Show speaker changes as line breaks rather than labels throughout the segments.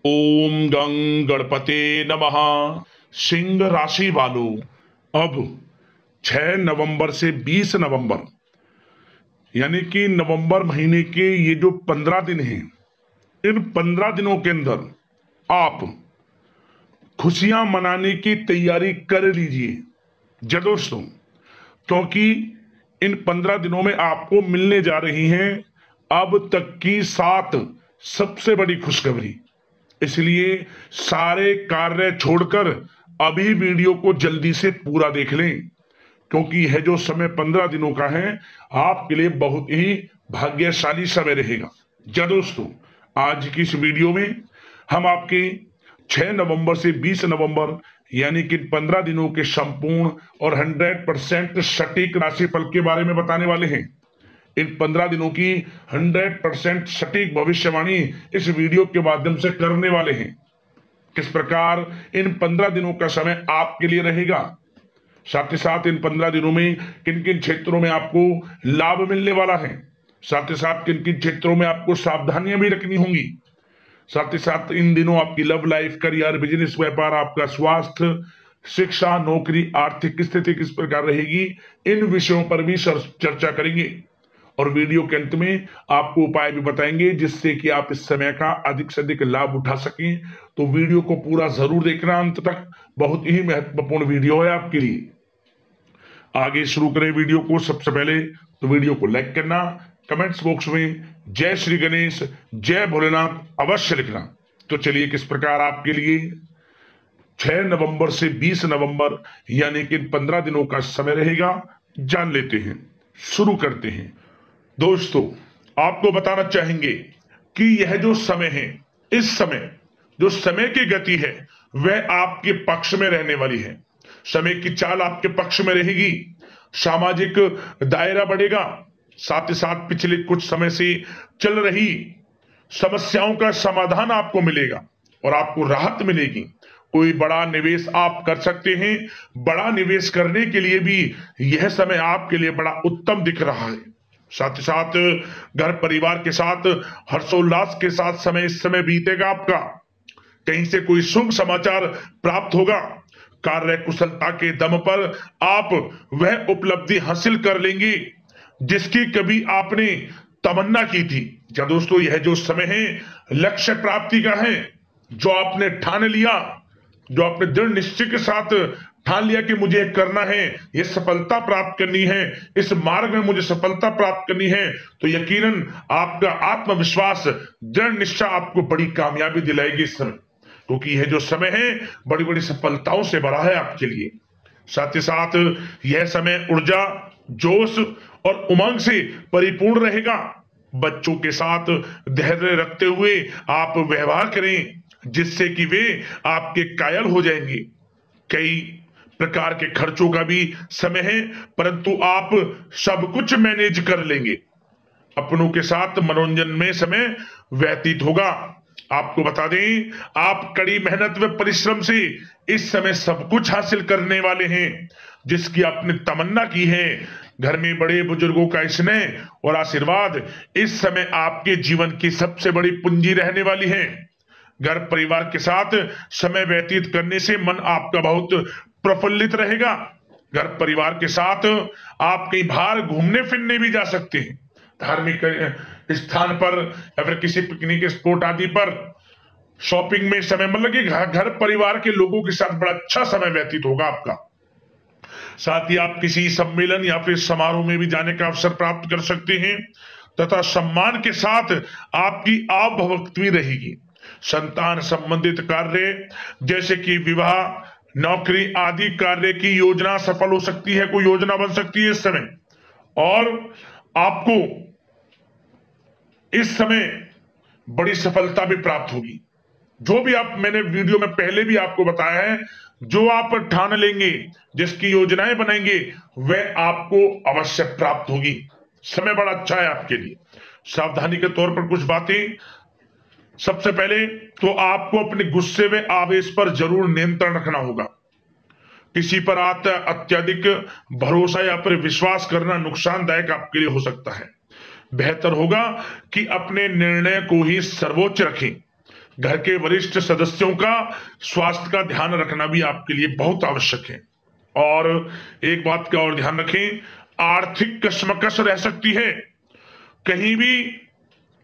ओम गं गणपते नमः। सिंह राशि वालों, अब 6 नवंबर से 20 नवंबर यानी कि नवंबर महीने के ये जो 15 दिन हैं, इन 15 दिनों के अंदर आप खुशियां मनाने की तैयारी कर लीजिए जी दोस्तों, क्योंकि इन 15 दिनों में आपको मिलने जा रही हैं अब तक की 7 सबसे बड़ी खुशखबरी। इसलिए सारे कार्य छोड़कर अभी वीडियो को जल्दी से पूरा देख लें, क्योंकि यह जो समय 15 दिनों का है आपके लिए बहुत ही भाग्यशाली समय रहेगा। जी दोस्तों, आज की इस वीडियो में हम आपके 6 नवंबर से 20 नवंबर यानी कि 15 दिनों के संपूर्ण और 100% सटीक राशिफल के बारे में बताने वाले हैं। इन 15 दिनों की 100% सटीक भविष्यवाणी इस वीडियो के माध्यम से करने वाले हैं। किस प्रकार इन 15 दिनों का समय आपके लिए रहेगा, साथ ही साथ इन 15 दिनों में किन किन क्षेत्रों में आपको लाभ मिलने वाला है, साथ ही साथ किन किन क्षेत्रों में आपको सावधानियां भी रखनी होंगी, साथ ही साथ इन दिनों आपकी लव लाइफ, करियर, बिजनेस, व्यापार, आपका स्वास्थ्य, शिक्षा, नौकरी, आर्थिक स्थिति किस प्रकार रहेगी, इन विषयों पर भी चर्चा करेंगे। और वीडियो के अंत में आपको उपाय भी बताएंगे जिससे कि आप इस समय का अधिक से अधिक लाभ उठा सकें। तो वीडियो को पूरा जरूर देखना अंत तक, बहुत ही महत्वपूर्ण वीडियो है आपके लिए। आगे शुरू करें वीडियो को। सबसे पहले तो वीडियो को लाइक करना, कमेंट्स बॉक्स में जय श्री गणेश, जय भोलेनाथ अवश्य लिखना। तो चलिए किस प्रकार आपके लिए 6 नवंबर से 20 नवंबर यानी कि 15 दिनों का समय रहेगा, जान लेते हैं। शुरू करते हैं। दोस्तों, आपको बताना चाहेंगे कि यह जो समय है, इस समय जो समय की गति है वह आपके पक्ष में रहने वाली है। समय की चाल आपके पक्ष में रहेगी, सामाजिक दायरा बढ़ेगा, साथ ही साथ पिछले कुछ समय से चल रही समस्याओं का समाधान आपको मिलेगा और आपको राहत मिलेगी। कोई बड़ा निवेश आप कर सकते हैं। बड़ा निवेश करने के लिए भी यह समय आपके लिए बड़ा उत्तम दिख रहा है। साथ ही साथ घर परिवार के साथ हर्षोल्लास के साथ समय इस समय बीतेगा आपका। कहीं से कोई शुभ समाचार प्राप्त होगा। कार्य कुशलता के दम पर आप वह उपलब्धि हासिल कर लेंगे जिसकी कभी आपने तमन्ना की थी। क्या दोस्तों, यह जो समय है लक्ष्य प्राप्ति का है। जो आपने ठान लिया, जो आपने दृढ़ निश्चय के साथ ठान लिया कि मुझे करना है, ये सफलता प्राप्त करनी है, इस मार्ग में मुझे सफलता प्राप्त करनी है, तो यकीनन आपका आत्मविश्वास, दृढ़ निश्चय आपको बड़ी कामयाबी दिलाएगी इस समय, क्योंकि यह जो समय है बड़ी बड़ी सफलताओं से भरा है आपके लिए। साथ ही साथ यह समय ऊर्जा, जोश और उमंग से परिपूर्ण रहेगा। बच्चों के साथ धैर्य रखते हुए आप व्यवहार करें जिससे कि वे आपके कायल हो जाएंगे। कई प्रकार के खर्चों का भी समय है, परंतु आप सब कुछ मैनेज कर लेंगे। अपनों के साथ मनोरंजन में समय व्यतीत होगा। आपको बता दें, आप कड़ी मेहनत व परिश्रम से इस समय सब कुछ हासिल करने वाले हैं जिसकी आपने तमन्ना की है। घर में बड़े बुजुर्गों का स्नेह और आशीर्वाद इस समय आपके जीवन की सबसे बड़ी पूंजी रहने वाली है। घर परिवार के साथ समय व्यतीत करने से मन आपका बहुत प्रफुल्लित रहेगा। घर परिवार के साथ आप कहीं बाहर घूमने फिरने भी जा सकते हैं, धार्मिक स्थान पर या फिर किसी पिकनिक स्पॉट आदि पर, शॉपिंग में समय, मतलब कि घर परिवार के लोगों के साथ बड़ा अच्छा समय व्यतीत होगा आपका। साथ ही आप किसी सम्मेलन या फिर समारोह में भी जाने का अवसर प्राप्त कर सकते हैं तथा सम्मान के साथ आपकी आवभगत भी रहेगी। संतान संबंधित कार्य जैसे कि विवाह, नौकरी आदि कार्य की योजना सफल हो सकती है, कोई योजना बन सकती है इस समय, और आपको इस समय बड़ी सफलता भी प्राप्त होगी। जो भी आप, मैंने वीडियो में पहले भी आपको बताया है, जो आप ठान लेंगे, जिसकी योजनाएं बनाएंगे, वह आपको अवश्य प्राप्त होगी। समय बड़ा अच्छा है आपके लिए। सावधानी के तौर पर कुछ बातें। सबसे पहले तो आपको अपने गुस्से व आवेश पर जरूर नियंत्रण रखना होगा। किसी पर अत्यधिक भरोसा या फिर विश्वास करना नुकसानदायक आपके लिए हो सकता है। बेहतर होगा कि अपने निर्णय को ही सर्वोच्च रखें। घर के वरिष्ठ सदस्यों का स्वास्थ्य का ध्यान रखना भी आपके लिए बहुत आवश्यक है। और एक बात का और ध्यान रखें, आर्थिक कशमकश रह सकती है। कहीं भी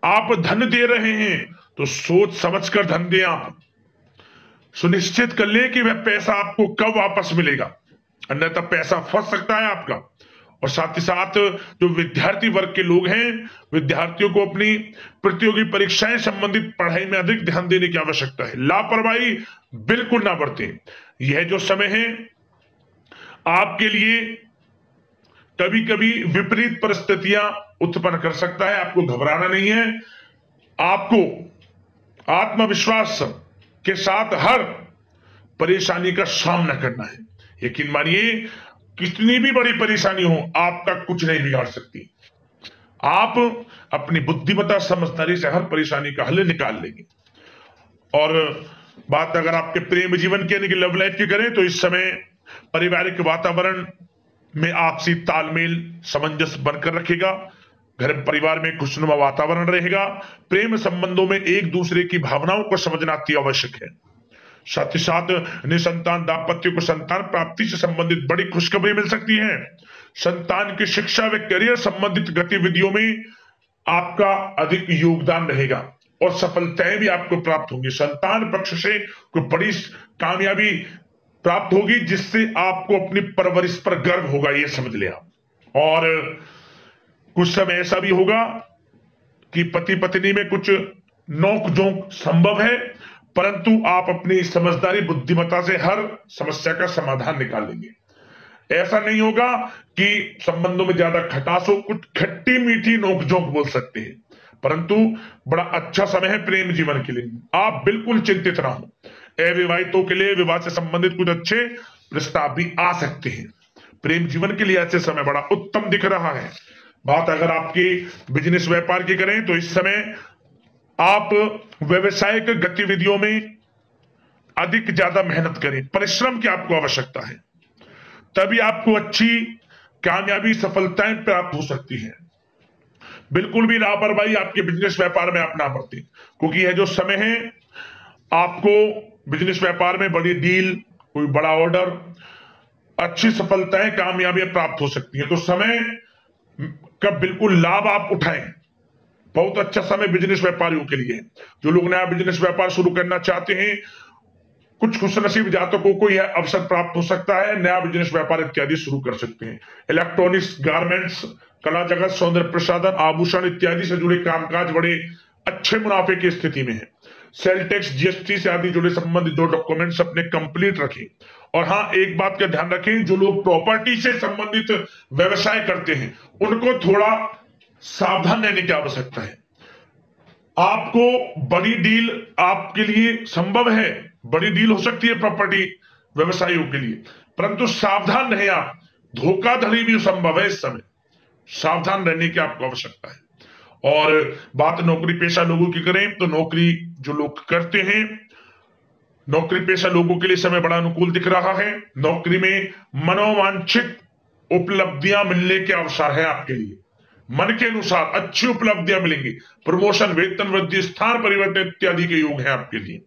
आप धन दे रहे हैं तो सोच समझकर धन दें। आप सुनिश्चित कर लें कि वह पैसा आपको कब वापस मिलेगा, अन्यथा पैसा फंस सकता है आपका। और साथ ही साथ जो विद्यार्थी वर्ग के लोग हैं, विद्यार्थियों को अपनी प्रतियोगी परीक्षाएं संबंधित पढ़ाई में अधिक ध्यान देने की आवश्यकता है। लापरवाही बिल्कुल ना बरतें। यह जो समय है आपके लिए कभी कभी विपरीत परिस्थितियां उत्पन्न कर सकता है, आपको घबराना नहीं है। आपको आत्मविश्वास के साथ हर परेशानी का सामना करना है। यकीन मानिए, कितनी भी बड़ी परेशानी हो आपका कुछ नहीं बिगाड़ सकती। आप अपनी बुद्धिमत्ता समझदारी से हर परेशानी का हल निकाल लेंगे। और बात अगर आपके प्रेम जीवन की यानी कि लव लाइफ की करें तो इस समय पारिवारिक वातावरण में आपसी तालमेल सामंजस्य बनकर रखेगा। घर परिवार में खुशनुमा वातावरण रहेगा। प्रेम संबंधों में एक दूसरे की भावनाओं को समझना अति आवश्यक है। साथ ही साथ निसंतान दाम्पत्य को संतान प्राप्ति से संबंधित बड़ी खुशखबरी मिल सकती है। संतान की शिक्षा व करियर संबंधित गतिविधियों में आपका अधिक योगदान रहेगा और सफलताएं भी आपको प्राप्त होंगी। संतान पक्ष से कोई बड़ी कामयाबी प्राप्त होगी जिससे आपको अपनी परवरिश पर गर्व होगा, ये समझ लिया। और कुछ समय ऐसा भी होगा कि पति पत्नी में कुछ नोक झोंक संभव है, परंतु आप अपनी समझदारी बुद्धिमत्ता से हर समस्या का समाधान निकाल लेंगे। ऐसा नहीं होगा कि संबंधों में ज्यादा खटास हो, कुछ खट्टी मीठी नोकझोंक बोल सकते हैं, परंतु बड़ा अच्छा समय है प्रेम जीवन के लिए। आप बिल्कुल चिंतित ना हो। अविवाहितों के लिए विवाह से संबंधित कुछ अच्छे प्रस्ताव भी आ सकते हैं। प्रेम जीवन के लिए ऐसे समय बड़ा उत्तम दिख रहा है। बात अगर आपकी बिजनेस व्यापार की करें तो इस समय आप व्यवसायिक गतिविधियों में अधिक ज्यादा मेहनत करें, परिश्रम की आपको आवश्यकता है, तभी आपको अच्छी कामयाबी सफलताएं प्राप्त हो सकती है। बिल्कुल भी लापरवाही आपके बिजनेस व्यापार में आप ना बरतें, क्योंकि यह जो समय है आपको बिजनेस व्यापार में बड़ी डील, कोई बड़ा ऑर्डर, अच्छी सफलताएं कामयाबियां प्राप्त हो सकती है। तो समय का बिल्कुल लाभ आप उठाएं। बहुत अच्छा समय बिजनेस व्यापारियों के लिए है। जो लोग नया बिजनेस व्यापार शुरू करना चाहते हैं, कुछ खुशनसीब जातकों को यह अवसर प्राप्त हो सकता है, नया बिजनेस व्यापार इत्यादि शुरू कर सकते हैं। इलेक्ट्रॉनिक्स, गारमेंट्स, कला जगत, सौंदर्य प्रसाधन, आभूषण इत्यादि से जुड़े कामकाज बड़े अच्छे मुनाफे की स्थिति में है। सेल टैक्स, जीएसटी से आदि जुड़े संबंधित जो डॉक्यूमेंट्स अपने कंप्लीट रखें। और हाँ, एक बात का ध्यान रखें, जो लोग प्रॉपर्टी से संबंधित व्यवसाय करते हैं उनको थोड़ा सावधान रहने की आवश्यकता है। आपको बड़ी डील आपके लिए संभव है, बड़ी डील हो सकती है प्रॉपर्टी व्यवसायियों के लिए, परंतु सावधान रहे आप। धोखाधड़ी भी संभव है इस समय, सावधान रहने की आपको आवश्यकता है। और बात नौकरी पेशा लोगों की करें तो नौकरी जो लोग करते हैं, नौकरी पेशा लोगों के लिए समय बड़ा अनुकूल दिख रहा है। नौकरी में मनोवांछित उपलब्धियां मिलने के अवसर है आपके लिए। मन के अनुसार अच्छी उपलब्धियां मिलेंगी। प्रमोशन, वेतन वृद्धि, स्थान परिवर्तन इत्यादि के योग है आपके लिए।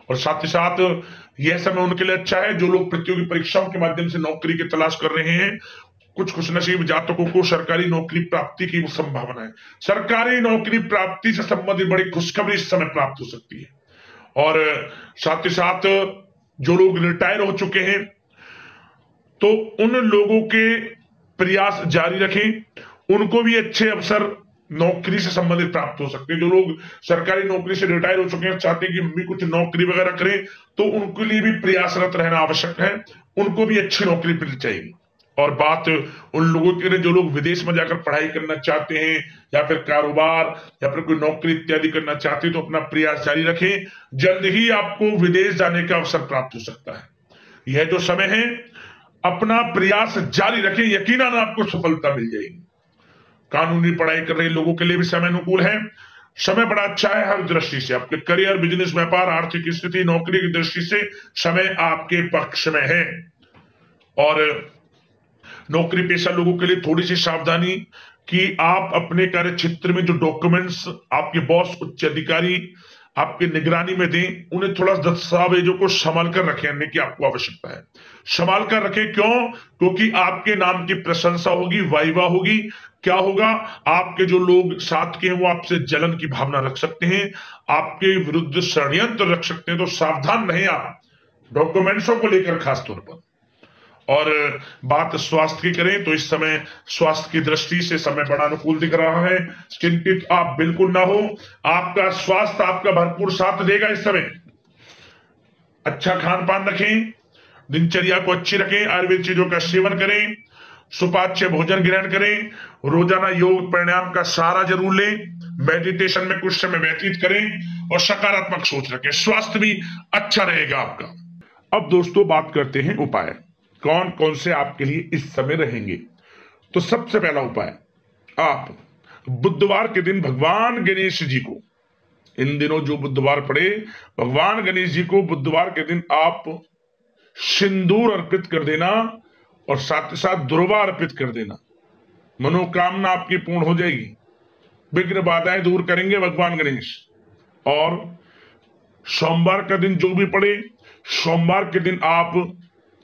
और साथ ही साथ यह समय उनके लिए अच्छा है जो लोग प्रतियोगी परीक्षाओं के माध्यम से नौकरी की तलाश कर रहे हैं। कुछ खुशनसीब जातकों को सरकारी नौकरी प्राप्ति की संभावना है। सरकारी नौकरी प्राप्ति से संबंधित बड़ी खुशखबरी इस समय प्राप्त हो सकती है। और साथ ही साथ जो लोग रिटायर हो चुके हैं तो उन लोगों के प्रयास जारी रखें, उनको भी अच्छे अवसर नौकरी से संबंधित प्राप्त हो सकते हैं। जो लोग सरकारी नौकरी से रिटायर हो चुके हैं, चाहते हैं कि हम भी कुछ नौकरी वगैरह करें, तो उनके लिए भी प्रयासरत रहना आवश्यक है, उनको भी अच्छी नौकरी मिल जाएगी। और बात उन लोगों के लिए जो लोग विदेश में जाकर पढ़ाई करना चाहते हैं या फिर कारोबार या फिर कोई नौकरी इत्यादि करना चाहते हैं तो अपना प्रयास जारी रखें, जल्द ही आपको विदेश जाने का अवसर प्राप्त हो सकता है। यह जो समय है अपना प्रयास जारी रखें, यकीनन आपको सफलता मिल जाएगी। कानूनी पढ़ाई कर रहे लोगों के लिए भी समय अनुकूल है। समय बड़ा अच्छा है हर दृष्टि से। आपके करियर, बिजनेस, व्यापार, आर्थिक स्थिति, नौकरी की दृष्टि से समय आपके पक्ष में है। और नौकरी पेशा लोगों के लिए थोड़ी सी सावधानी कि आप अपने कार्य क्षेत्र में जो डॉक्यूमेंट्स आपके बॉस, उच्च अधिकारी आपकी निगरानी में दें, उन्हें थोड़ा दस्तावेजों को संभाल कर रखने की आपको आवश्यकता है। संभाल कर रखें, क्यों? क्योंकि आपके नाम की प्रशंसा होगी, वाइवा होगी। क्या होगा? आपके जो लोग साथ के हैं वो आपसे जलन की भावना रख सकते हैं, आपके विरुद्ध षड्यंत्र रख सकते हैं। तो सावधान रहें आप डॉक्यूमेंट्सों को लेकर खासतौर पर। और बात स्वास्थ्य की करें तो इस समय स्वास्थ्य की दृष्टि से समय बड़ा अनुकूल दिख रहा है। चिंतित आप बिल्कुल ना हो, आपका स्वास्थ्य आपका भरपूर साथ देगा इस समय। अच्छा खान पान रखें, दिनचर्या को अच्छी रखें, आयुर्वेद चीजों का सेवन करें, सुपाच्य भोजन ग्रहण करें, रोजाना योग प्राणायाम का सहारा जरूर लें, मेडिटेशन में कुछ समय व्यतीत करें और सकारात्मक सोच रखें। स्वास्थ्य भी अच्छा रहेगा आपका। अब दोस्तों बात करते हैं उपाय, कौन कौन से आपके लिए इस समय रहेंगे। तो सबसे पहला उपाय, आप बुधवार के दिन भगवान गणेश जी को, इन दिनों जो बुधवार पड़े, भगवान गणेश जी को बुधवार के दिन आप सिंदूर अर्पित कर देना और साथ ही साथ दुर्वा अर्पित कर देना। मनोकामना आपकी पूर्ण हो जाएगी, विघ्न बाधाएं दूर करेंगे भगवान गणेश। और सोमवार का दिन जो भी पड़े, सोमवार के दिन आप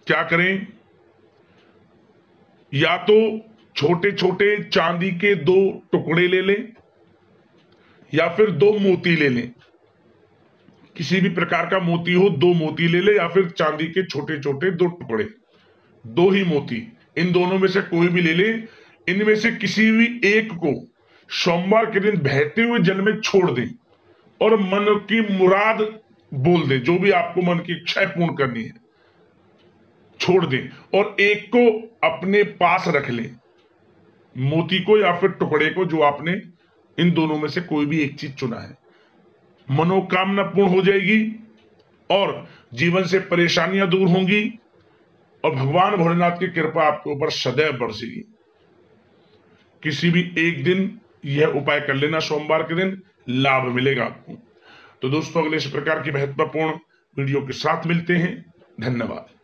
क्या करें, या तो छोटे छोटे चांदी के 2 टुकड़े ले लें या फिर 2 मोती ले लें। किसी भी प्रकार का मोती हो, 2 मोती ले लें या फिर चांदी के छोटे छोटे 2 टुकड़े, 2 ही मोती, इन दोनों में से कोई भी ले लें। इनमें से किसी भी एक को सोमवार के दिन बहते हुए जल में छोड़ दें और मन की मुराद बोल दें, जो भी आपको मन की इच्छा पूर्ण करनी है छोड़ दें, और एक को अपने पास रख लें, मोती को या फिर टुकड़े को, जो आपने इन दोनों में से कोई भी एक चीज चुना है। मनोकामना पूर्ण हो जाएगी और जीवन से परेशानियां दूर होंगी और भगवान भोलेनाथ की कृपा आपके ऊपर सदैव बरसेगी। किसी भी एक दिन यह उपाय कर लेना, सोमवार के दिन लाभ मिलेगा आपको। तो दोस्तों अगले इस प्रकार की महत्वपूर्ण वीडियो के साथ मिलते हैं। धन्यवाद।